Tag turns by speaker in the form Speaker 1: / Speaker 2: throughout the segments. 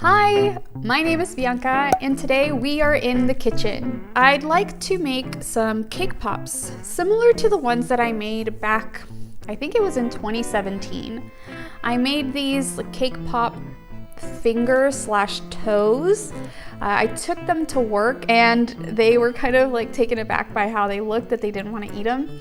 Speaker 1: Hi, my name is Bianca and today we are in the kitchen. I'd like to make some cake pops, similar to the ones that I made back, I think it was in 2017. I made these cake pop fingers slash toes. I took them to work and they were kind of like taken aback by how they looked, that they didn't want to eat them.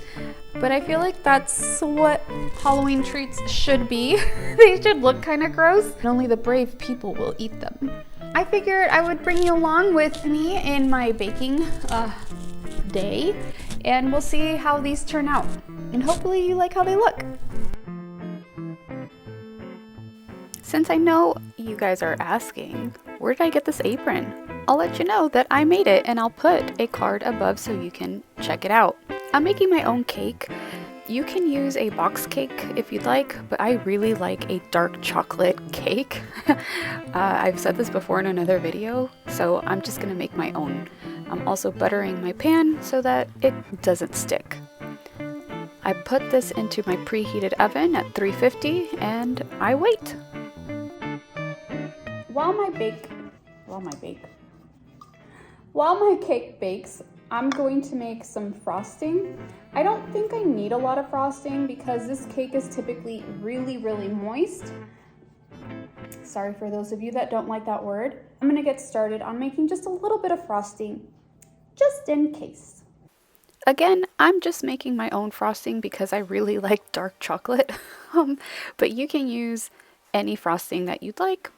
Speaker 1: But I feel like that's what Halloween treats should be. They should look kind of gross, and only the brave people will eat them. I figured I would bring you along with me in my baking day, and we'll see how these turn out. And hopefully you like how they look. Since I know you guys are asking, where did I get this apron? I'll let you know that I made it, and I'll put a card above so you can check it out. I'm making my own cake. You can use a box cake if you'd like, but I really like a dark chocolate cake. I've said this before in another video, so I'm just gonna make my own. I'm also buttering my pan so that it doesn't stick. I put this into my preheated oven at 350 and I wait. While my cake bakes, I'm going to make some frosting. I don't think I need a lot of frosting because this cake is typically really moist. Sorry for those of you that don't like that word. I'm gonna get started on making just a little bit of frosting, just in case. Again, I'm just making my own frosting because I really like dark chocolate, but you can use any frosting that you'd like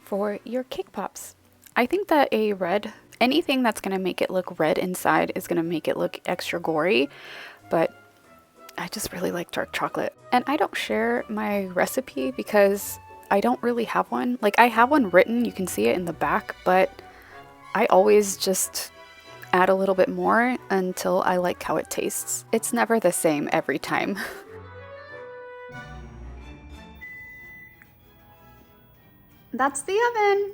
Speaker 1: for your cake pops. I think that anything that's going to make it look red inside is going to make it look extra gory, but I just really like dark chocolate. And I don't share my recipe because I don't really have one. Like, I have one written, you can see it in the back, but I always just add a little bit more until I like how it tastes. It's never the same every time. That's the oven.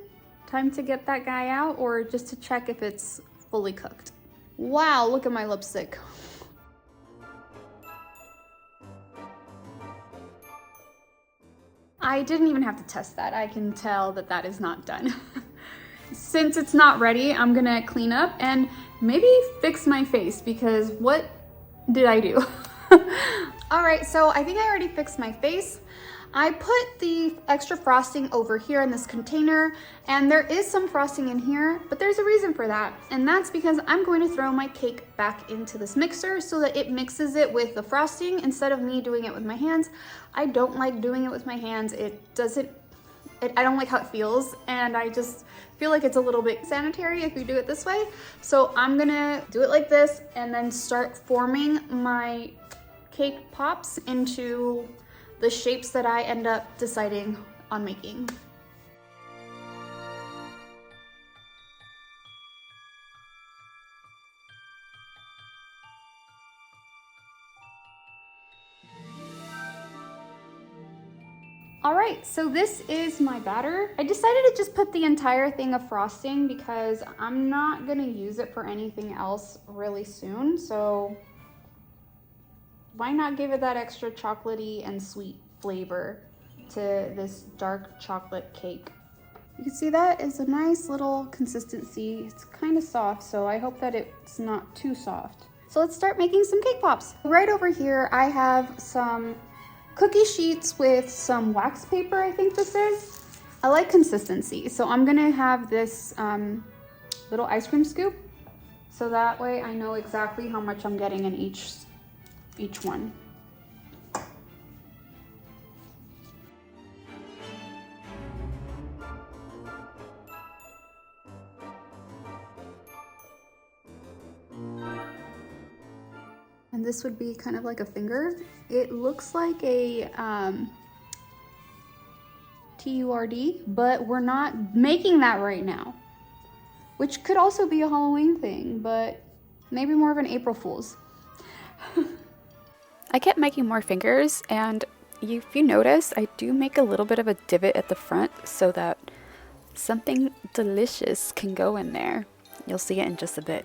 Speaker 1: Time to get that guy out, or just to check if it's fully cooked. Wow, look at my lipstick. I didn't even have to test that. I can tell that that is not done. Since it's not ready, I'm gonna clean up and maybe fix my face, because what did I do? All right, so I think I already fixed my face. I put the extra frosting over here in this container, and there is some frosting in here, but there's a reason for that. And that's because I'm going to throw my cake back into this mixer so that it mixes it with the frosting instead of me doing it with my hands. I don't like doing it with my hands. I don't like how it feels, and I just feel like it's a little bit sanitary if you do it this way. So I'm gonna do it like this and then start forming my cake pops into the shapes that I end up deciding on making. All right, so this is my batter. I decided to just put the entire thing of frosting because I'm not gonna use it for anything else really soon, so why not give it that extra chocolatey and sweet flavor to this dark chocolate cake? You can see that is a nice little consistency. It's kind of soft, so I hope that it's not too soft. So let's start making some cake pops. Right over here, I have some cookie sheets with some wax paper, I think this is. I like consistency, so I'm gonna have this little ice cream scoop, so that way I know exactly how much I'm getting in each one. And this would be kind of like a finger. It looks like a TURD, but we're not making that right now, which could also be a Halloween thing, but maybe more of an April Fool's. I kept making more fingers, and if you notice, I do make a little bit of a divot at the front so that something delicious can go in there. You'll see it in just a bit.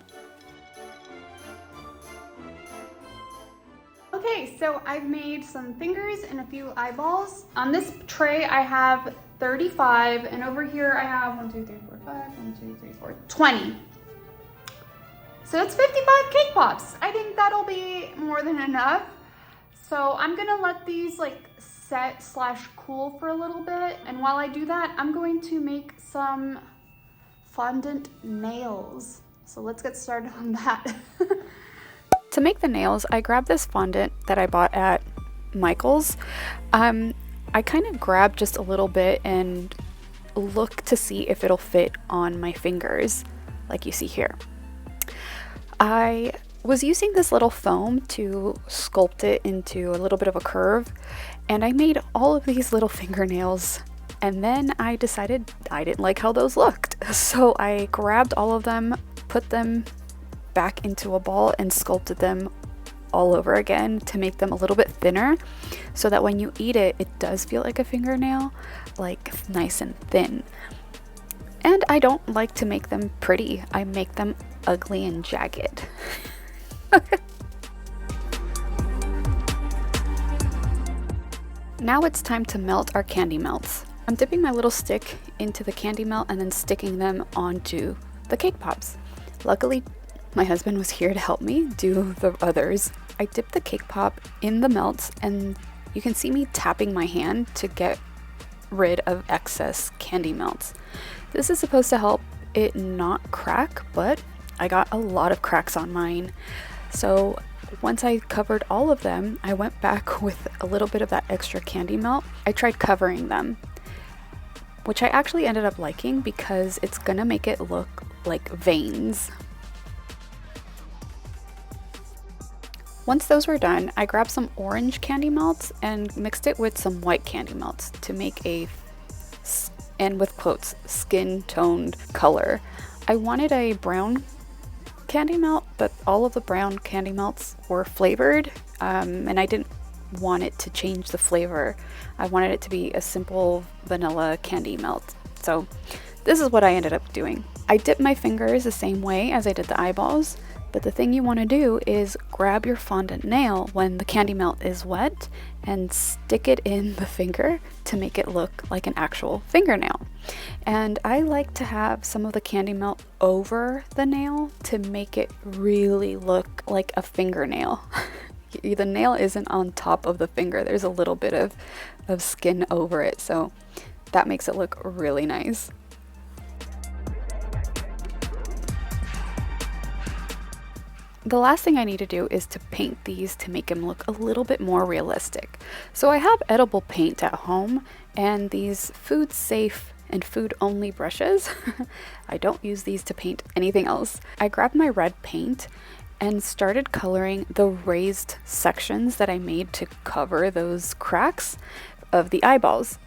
Speaker 1: Okay, so I've made some fingers and a few eyeballs. On this tray, I have 35, and over here I have 1, 2, 3, 4, 5, 1, 2, 3, 4, 20. So that's 55 cake pops. I think that'll be more than enough. So I'm gonna let these like set / cool for a little bit. And while I do that, I'm going to make some fondant nails. So let's get started on that. To make the nails, I grabbed this fondant that I bought at Michael's. I kind of grabbed just a little bit and look to see if it'll fit on my fingers, like you see here. I was using this little foam to sculpt it into a little bit of a curve, and I made all of these little fingernails, and then I decided I didn't like how those looked. So I grabbed all of them, put them back into a ball, and sculpted them all over again to make them a little bit thinner, so that when you eat it, it does feel like a fingernail, like nice and thin. And I don't like to make them pretty, I make them ugly and jagged. Now it's time to melt our candy melts. I'm dipping my little stick into the candy melt and then sticking them onto the cake pops. Luckily, my husband was here to help me do the others. I dipped the cake pop in the melts, and you can see me tapping my hand to get rid of excess candy melts. This is supposed to help it not crack, but I got a lot of cracks on mine. So once I covered all of them, I went back with a little bit of that extra candy melt. I tried covering them, which I actually ended up liking because it's gonna make it look like veins. Once those were done, I grabbed some orange candy melts and mixed it with some white candy melts to make a, and with quotes, skin-toned color. I wanted a brown candy melt, but all of the brown candy melts were flavored, and I didn't want it to change the flavor. I wanted it to be a simple vanilla candy melt. So this is what I ended up doing. I dipped my fingers the same way as I did the eyeballs, but the thing you want to do is grab your fondant nail when the candy melt is wet and stick it in the finger to make it look like an actual fingernail. And I like to have some of the candy melt over the nail to make it really look like a fingernail. The nail isn't on top of the finger, there's a little bit of skin over it, so that makes it look really nice. The last thing I need to do is to paint these to make them look a little bit more realistic. So I have edible paint at home and these food safe and food only brushes. I don't use these to paint anything else. I grabbed my red paint and started coloring the raised sections that I made to cover those cracks of the eyeballs.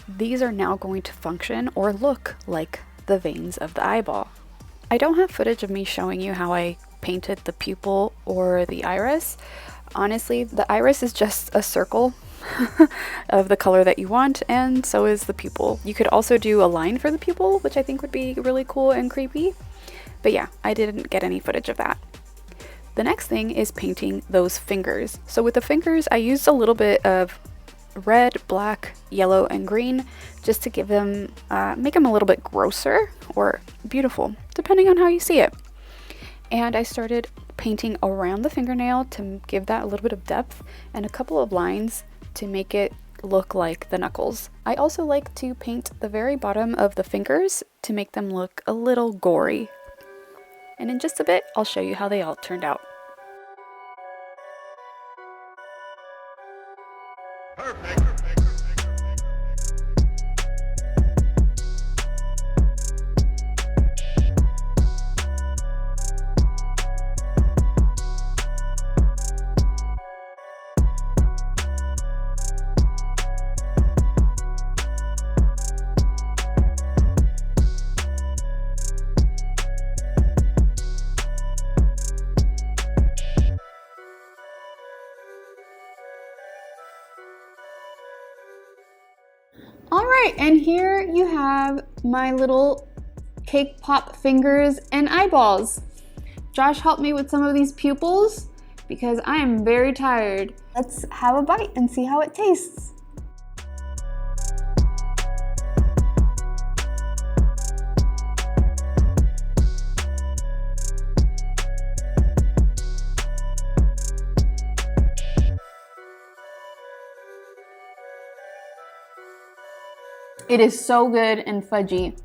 Speaker 1: These are now going to function or look like the veins of the eyeball. I don't have footage of me showing you how I painted the pupil or the iris. Honestly, the iris is just a circle of the color that you want, and so is the pupil. You could also do a line for the pupil, which I think would be really cool and creepy. But yeah, I didn't get any footage of that. The next thing is painting those fingers. So with the fingers, I used a little bit of red, black, yellow, and green just to give them, make them a little bit grosser or beautiful, depending on how you see it. And I started painting around the fingernail to give that a little bit of depth and a couple of lines to make it look like the knuckles. I also like to paint the very bottom of the fingers to make them look a little gory. And in just a bit, I'll show you how they all turned out.
Speaker 2: Perfect.
Speaker 1: All right, and here you have my little cake pop fingers and eyeballs. Josh helped me with some of these pupils
Speaker 2: because I am very tired. Let's have a bite and see how it tastes. It is so good and fudgy.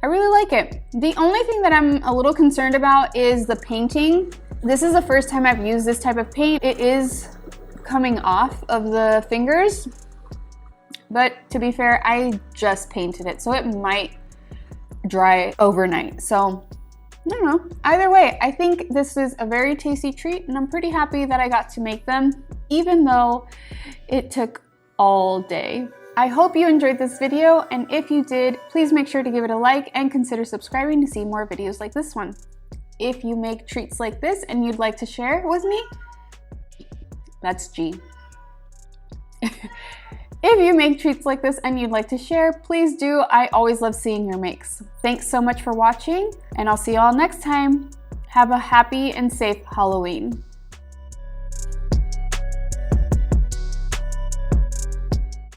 Speaker 2: I really like it. The only thing that I'm a little concerned about is the painting. This is the first time I've used this type of paint. It is coming off of the fingers, but to be fair, I just painted it, so it might dry overnight. So I don't know. Either way, I think this is a very tasty treat, and I'm pretty happy that I got to make them, even though it took all day. I hope you enjoyed this video, and if you did, please make sure to give it a like and consider subscribing to see more videos like this one. If you make treats like this and you'd like to share with me, that's G. If you make treats like this and you'd like to share, please do. I always love seeing your makes. Thanks so much for watching, and I'll see you all next time. Have a happy and safe Halloween.